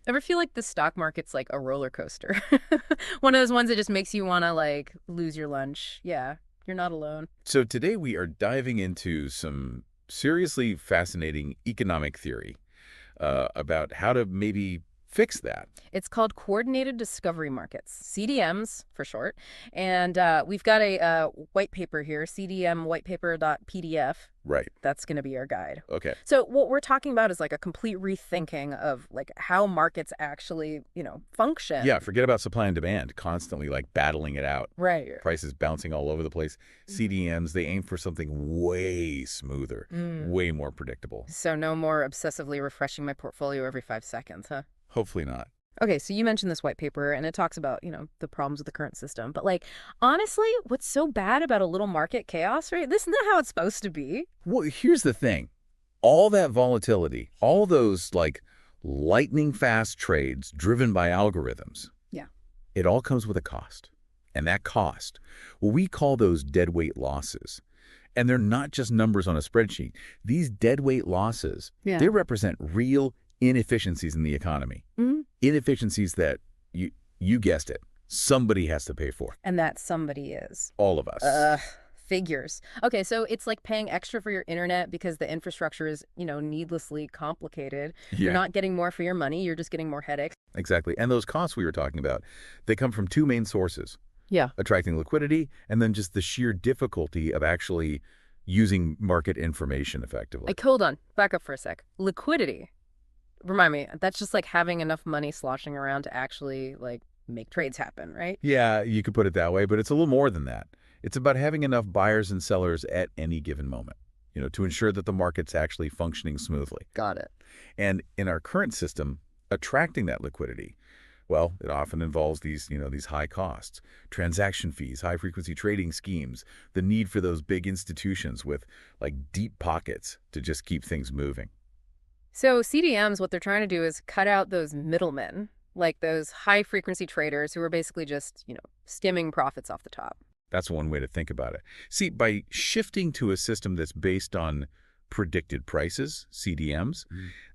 Ever feel like the stock market's like a roller coaster? One of those ones that just makes you want to like lose your lunch. Yeah, you're not alone. So today we are diving into some seriously fascinating economic theory about how to maybe fix that. It's called Coordinated Discovery Markets, CDMs for short. And we've got a white paper here, cdmwhitepaper.pdf. Right. That's going to be our guide. Okay. So what we're talking about is like a complete rethinking of like how markets actually, Yeah, function. forget about supply and demand, constantly like battling it out. Right. Prices bouncing all over the place. CDMs, they aim for something way smoother, Mm. way more predictable. So no more obsessively refreshing my portfolio every 5 seconds, huh? Hopefully not. Okay, so you mentioned this white paper and it talks about, the problems with the current system. But like, honestly, what's so bad about a little market chaos, right? This isn't how it's supposed to be. Well, here's the thing. All that volatility, all those like lightning fast trades driven by algorithms, Yeah. it all comes with a cost. And that cost, well, we call those deadweight losses. And they're not just numbers on a spreadsheet. These deadweight losses, Yeah. they represent real inefficiencies in the economy. Hmm. Inefficiencies that, you guessed it, somebody has to pay for. And that somebody is. All of us. Figures. Okay, so it's like paying extra for your internet because the infrastructure is, needlessly complicated. You're Yeah, not getting more for your money, you're just getting more headaches. exactly. And those costs we were talking about, they come from two main sources. Yeah. Attracting liquidity, and then just the sheer difficulty of actually using market information effectively. Like, hold on, back up for a sec. Liquidity. Remind me, that's just like having enough money sloshing around to actually like make trades happen, right? Yeah, you could put it that way, but it's a little more than that. It's about having enough buyers and sellers at any given moment, to ensure that the market's actually functioning smoothly. Got it. And in our current system, attracting that liquidity, well, it often involves these high costs, transaction fees, high-frequency trading schemes, the need for those big institutions with, like, deep pockets to just keep things moving. So CDMs, what they're trying to do is cut out those middlemen, like those high frequency traders who are basically just, skimming profits off the top. That's one way to think about it. See, by shifting to a system that's based on predicted prices, CDMs,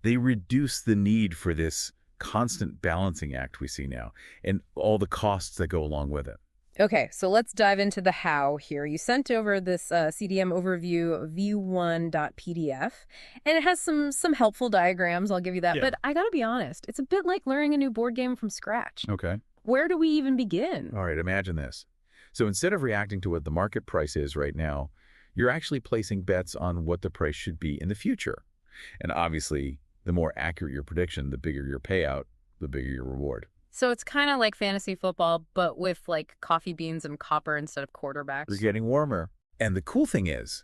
they reduce the need for this constant balancing act we see now and all the costs that go along with it. Okay, so let's dive into the how here. You sent over this CDM overview v1.pdf, and it has some helpful diagrams. I'll give you that. Yeah. But I gotta be honest, it's a bit like learning a new board game from scratch. Okay. Where do we even begin? All right, imagine this. So instead of reacting to what the market price is right now, you're actually placing bets on what the price should be in the future. And obviously, the more accurate your prediction, the bigger your payout, the bigger your reward. So it's kind of like fantasy football, but with like coffee beans and copper instead of You're quarterbacks. getting warmer. And the cool thing is,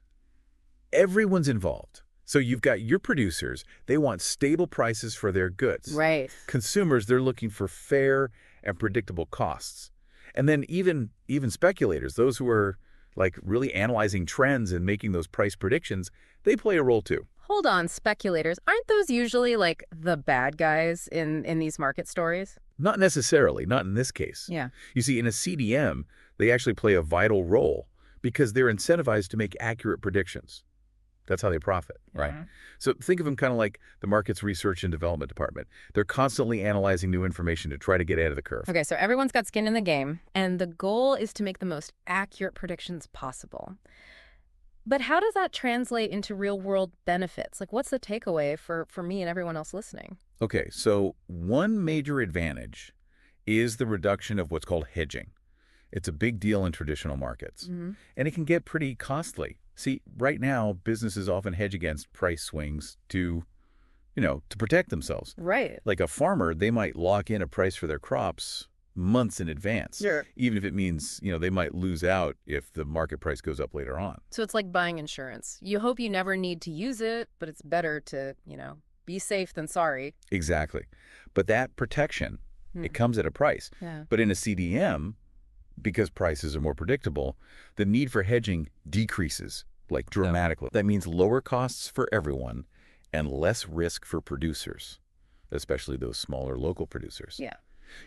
everyone's involved. So you've got your producers, they want stable prices for their goods. Right. Consumers, they're looking for fair and predictable costs. And then even speculators, those who are like really analyzing trends and making those price predictions, they play a role too. Hold on, speculators. Aren't those usually like the bad guys in these market stories? Not necessarily, not in this case. Yeah. You see, in a CDM, they actually play a vital role because they're incentivized to make accurate predictions. That's how they profit, right? Mhm. So think of them kind of like the market's research and development department. They're constantly analyzing new information to try to get ahead of the curve. Okay, so everyone's got skin in the game, and the goal is to make the most accurate predictions possible. But how does that translate into real-world benefits? Like, what's the takeaway for me and everyone else listening? Okay, so one major advantage is the reduction of what's called hedging. It's a big deal in traditional markets, Mm-hmm. and it can get pretty costly. See, right now, businesses often hedge against price swings to protect themselves. Right. Like a farmer, they might lock in a price for their crops months in advance, Sure. even if it means, they might lose out if the market price goes up later on. So it's like buying insurance. You hope you never need to use it, but it's better to, be safe than sorry. Exactly. But that protection, Hmm. it comes at a price. Yeah. But in a CDM, because prices are more predictable, the need for hedging decreases, like dramatically. That means lower costs for everyone and less risk for producers, especially those smaller local producers. Yeah.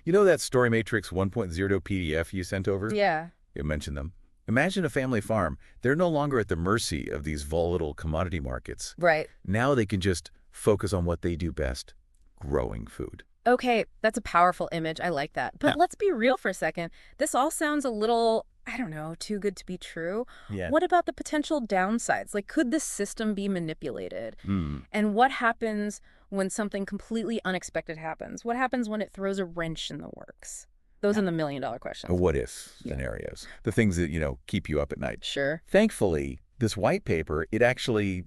You know that Story Matrix 1.0 PDF you sent over? Yeah. You mentioned them. Imagine a family farm. They're no longer at the mercy of these volatile commodity markets. Right. Now they can just focus on what they do best, growing food. Okay, that's a powerful image. I like that. Yeah. But let's be real for a second. This all sounds a little, I don't know, too good to be true. Yeah. What about the potential downsides? Like, could this system be manipulated? Hmm. And what happens when something completely unexpected happens? What happens when it throws a wrench in the works? Those are the million-dollar questions. What if Yeah. scenarios, the things that, keep you up at night. Sure. Thankfully, this white paper, it actually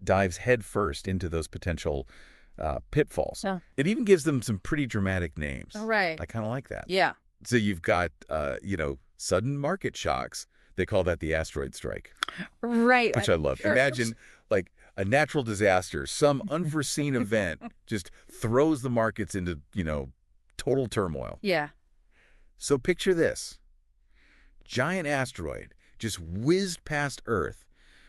dives headfirst into those potential pitfalls. Oh. It even gives them some pretty dramatic names. All right. I kind of like that. Yeah. So you've got, sudden market shocks. They call that the asteroid strike, Right. which I love. Sure. Imagine like a natural disaster, some unforeseen event just throws the markets into, total turmoil. Yeah. So picture this. Giant asteroid just whizzed past Earth,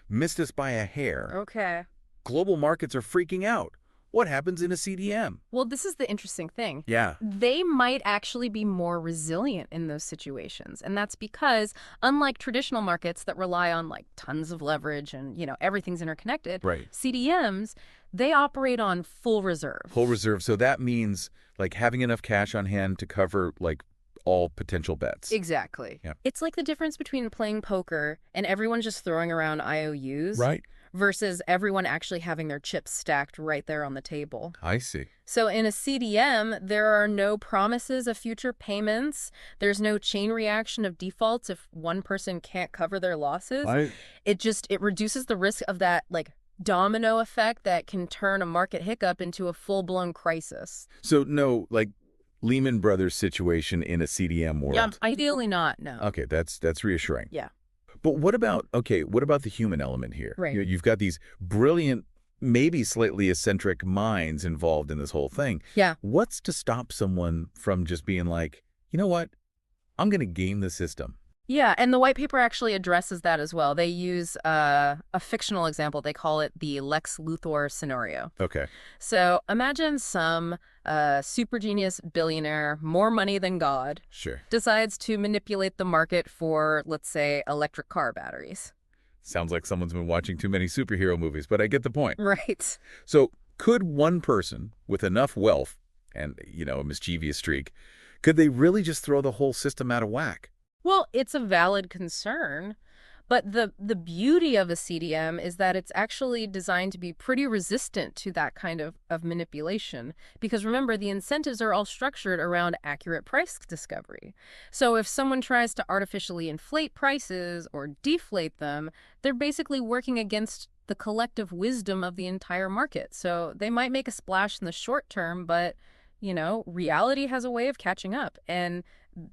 missed us by a hair. Okay. Global markets are freaking out. What happens in a CDM? Well, this is the interesting thing. Yeah. They might actually be more resilient in those situations. And that's because, unlike traditional markets that rely on like tons of leverage and, everything's interconnected, Right. CDMs, they operate on full reserve. Full reserve. So that means like having enough cash on hand to cover like all potential bets. Exactly. Yeah. It's like the difference between playing poker and everyone just throwing around IOUs Right. versus everyone actually having their chips stacked right there on the table. I see. So in a CDM, there are no promises of future payments. There's no chain reaction of defaults if one person can't cover their losses. It reduces the risk of that like domino effect that can turn a market hiccup into a full-blown crisis. So no, like Lehman Brothers situation in a CDM world. Yeah, ideally not, no. Okay, that's reassuring. Yeah. But what about the human element here? Right. You've got these brilliant, maybe slightly eccentric minds involved in this whole thing. Yeah. What's to stop someone from just being like, you know what? I'm going to game the system. Yeah, and the white paper actually addresses that as well. They use a fictional example. They call it the Lex Luthor scenario. Okay. So imagine some super genius billionaire, more money than God, Sure. decides to manipulate the market for, let's say, electric car batteries. Sounds like someone's been watching too many superhero movies, but I get the point. Right. So could one person with enough wealth and, a mischievous streak, could they really just throw the whole system out of whack? Well, it's a valid concern, but the beauty of a CDM is that it's actually designed to be pretty resistant to that kind of manipulation. Because remember, the incentives are all structured around accurate price discovery. So if someone tries to artificially inflate prices or deflate them, they're basically working against the collective wisdom of the entire market. So they might make a splash in the short term, but, reality has a way of catching up. And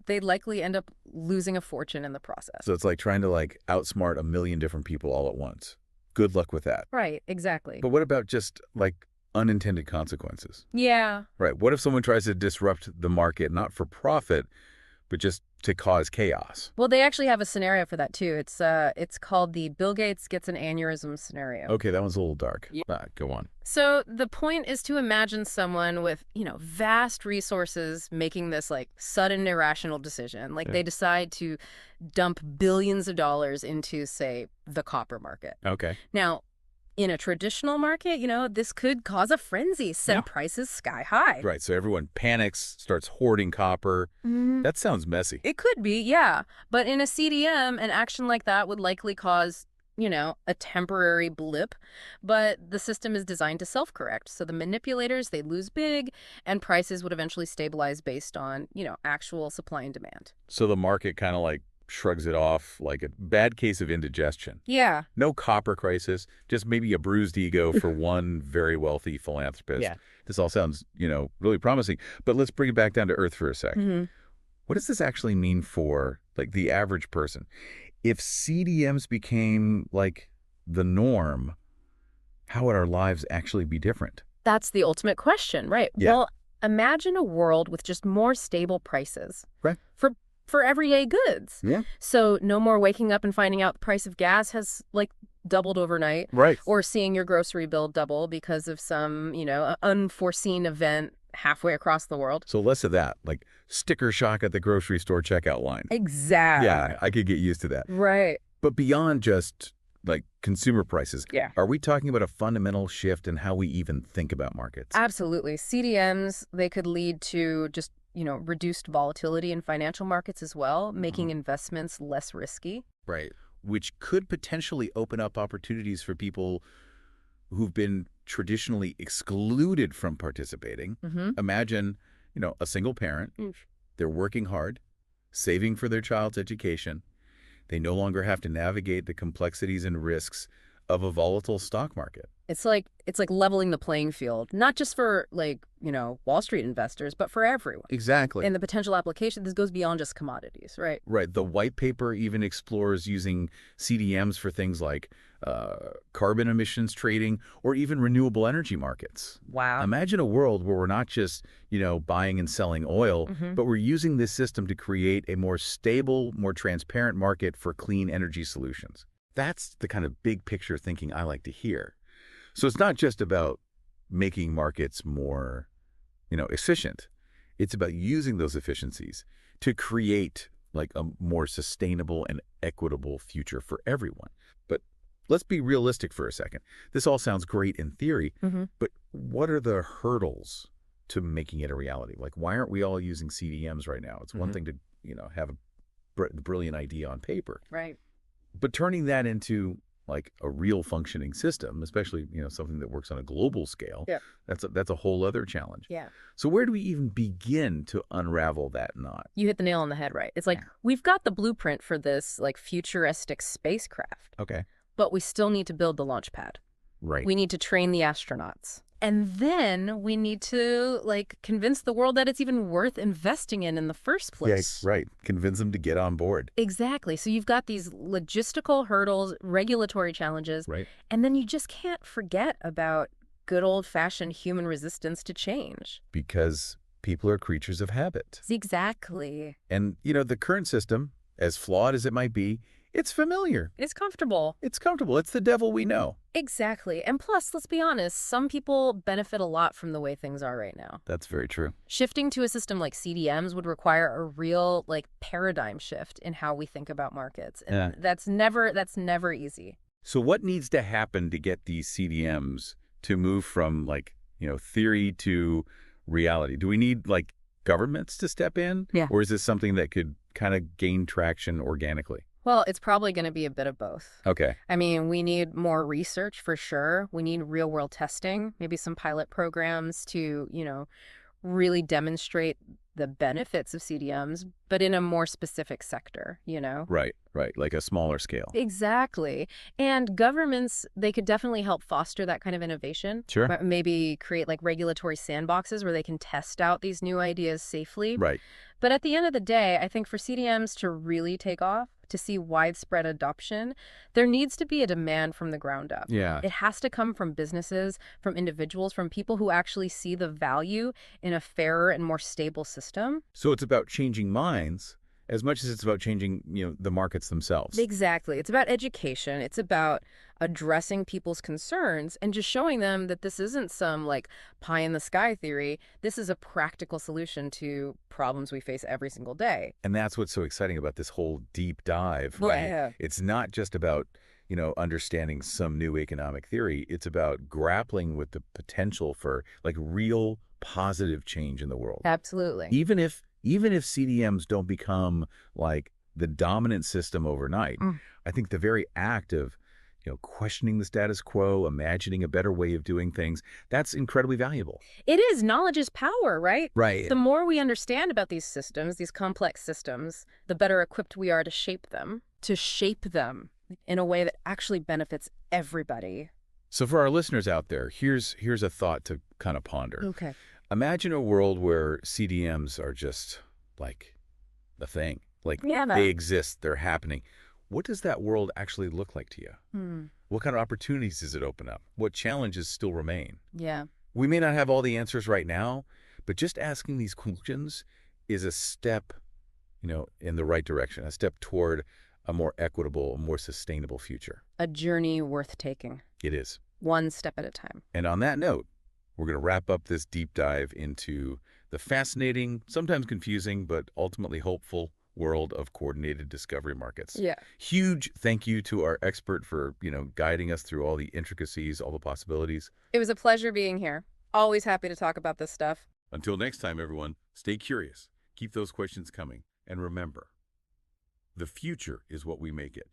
they'd likely end up losing a fortune in the process. So it's like trying to outsmart a million different people all at once. Good luck with that. Right, exactly. But what about just unintended consequences? Yeah. Right. What if someone tries to disrupt the market, not for profit, but just to cause chaos? Well, they actually have a scenario for that too. It's called the Bill Gates gets an aneurysm scenario. Okay, that one's a little dark. Yeah. Go on. So the point is to imagine someone with, vast resources making this sudden irrational decision. Like Yeah. they decide to dump billions of dollars into, say, the copper market. Okay. Now, in a traditional market, this could cause a frenzy, send Yeah. prices sky high. Right. So everyone panics, starts hoarding copper. That sounds messy. It could be, yeah. But in a CDM, an action like that would likely cause, a temporary blip. But the system is designed to self-correct. So the manipulators, they lose big, and prices would eventually stabilize based on, actual supply and demand. So the market kind of shrugs it off like a bad case of indigestion. Yeah. No copper crisis, just maybe a bruised ego for one very wealthy philanthropist. Yeah. This all sounds, really promising. But let's bring it back down to earth for a sec. Mm-hmm. What does this actually mean for the average person? If CDMs became the norm, how would our lives actually be different? That's the ultimate question, right? Yeah. Well, imagine a world with just more stable prices. Right. For everyday goods. Yeah. So no more waking up and finding out the price of gas has doubled overnight. Right. Or seeing your grocery bill double because of some, unforeseen event halfway across the world. So less of that, sticker shock at the grocery store checkout line. Exactly. Yeah, I could get used to that. Right. But beyond just like consumer prices. Yeah. Are we talking about a fundamental shift in how we even think about markets? Absolutely. CDMs, they could lead to just, reduced volatility in financial markets as well, making investments less risky. Right. Which could potentially open up opportunities for people who've been traditionally excluded from participating. Mm-hmm. Imagine, a single parent. They're working hard, saving for their child's education. They no longer have to navigate the complexities and risks of a volatile stock market. It's like leveling the playing field, not just for Wall Street investors, but for everyone. Exactly. And the potential application, this goes beyond just commodities, right? Right. The white paper even explores using CDMs for things like carbon emissions trading or even renewable energy markets. Wow. Imagine a world where we're not just, buying and selling oil, but we're using this system to create a more stable, more transparent market for clean energy solutions. That's the kind of big picture thinking I like to hear. So it's not just about making markets more, efficient. It's about using those efficiencies to create like a more sustainable and equitable future for everyone. But let's be realistic for a second. This all sounds great in theory, but what are the hurdles to making it a reality? Like, why aren't we all using CDMs right now? It's one thing to, have a brilliant idea on paper. Right. But turning that into like a real functioning system, especially, something that works on a global scale, Yeah. that's a whole other challenge. Yeah. So where do we even begin to unravel that knot? You hit the nail on the head, right? It's like we've got the blueprint for this like futuristic spacecraft, Okay. but we still need to build the launch pad. Right. We need to train the astronauts. And then we need to convince the world that it's even worth investing in the first place. Yeah, right. Convince them to get on board. Exactly. So you've got these logistical hurdles, regulatory challenges, Right. and then you just can't forget about good old-fashioned human resistance to change. Because people are creatures of habit. Exactly. And, the current system, as flawed as it might be, it's familiar. It's comfortable. It's comfortable. It's the devil we know. Exactly. And plus, let's be honest, some people benefit a lot from the way things are right now. That's very true. Shifting to a system like CDMs would require a real paradigm shift in how we think about markets. And that's never easy. So what needs to happen to get these CDMs to move from theory to reality? Do we need governments to step in? Yeah. Or is this something that could kind of gain traction organically? Well, it's probably going to be a bit of both. Okay. I mean, we need more research for sure. We need real-world testing, maybe some pilot programs to, really demonstrate the benefits of CDMs, but in a more specific sector, Right. Like a smaller scale. Exactly. And governments, they could definitely help foster that kind of innovation. Sure. But maybe create regulatory sandboxes where they can test out these new ideas safely. Right. But at the end of the day, I think for CDMs to really take off, to see widespread adoption, there needs to be a demand from the ground up. Yeah. It has to come from businesses, from individuals, from people who actually see the value in a fairer and more stable system. So it's about changing minds as much as it's about changing, the markets themselves. Exactly. It's about education. It's about addressing people's concerns and just showing them that this isn't some pie in the sky theory. This is a practical solution to problems we face every single day. And that's what's so exciting about this whole deep dive. Well, Right? yeah. It's not just about, understanding some new economic theory. It's about grappling with the potential for real positive change in the world. Absolutely. Even if CDMs don't become the dominant system overnight, I think the very act of questioning the status quo, imagining a better way of doing things, that's incredibly valuable. It is. Knowledge is power, right? Right. The more we understand about these systems, these complex systems, the better equipped we are to shape them in a way that actually benefits everybody. So for our listeners out there, here's a thought to kind of ponder. Okay. Imagine a world where CDMs are just the thing. Yeah. They exist, they're happening. What does that world actually look like to you? What kind of opportunities does it open up? What challenges still remain? Yeah. We may not have all the answers right now, but just asking these questions is a step, in the right direction, a step toward a more equitable, more sustainable future. A journey worth taking. It is. One step at a time. And on that note, we're going to wrap up this deep dive into the fascinating, sometimes confusing, but ultimately hopeful world of coordinated discovery markets. Yeah. Huge thank you to our expert for, guiding us through all the intricacies, all the possibilities. It was a pleasure being here. Always happy to talk about this stuff. Until next time, everyone, stay curious. Keep those questions coming. And remember, the future is what we make it.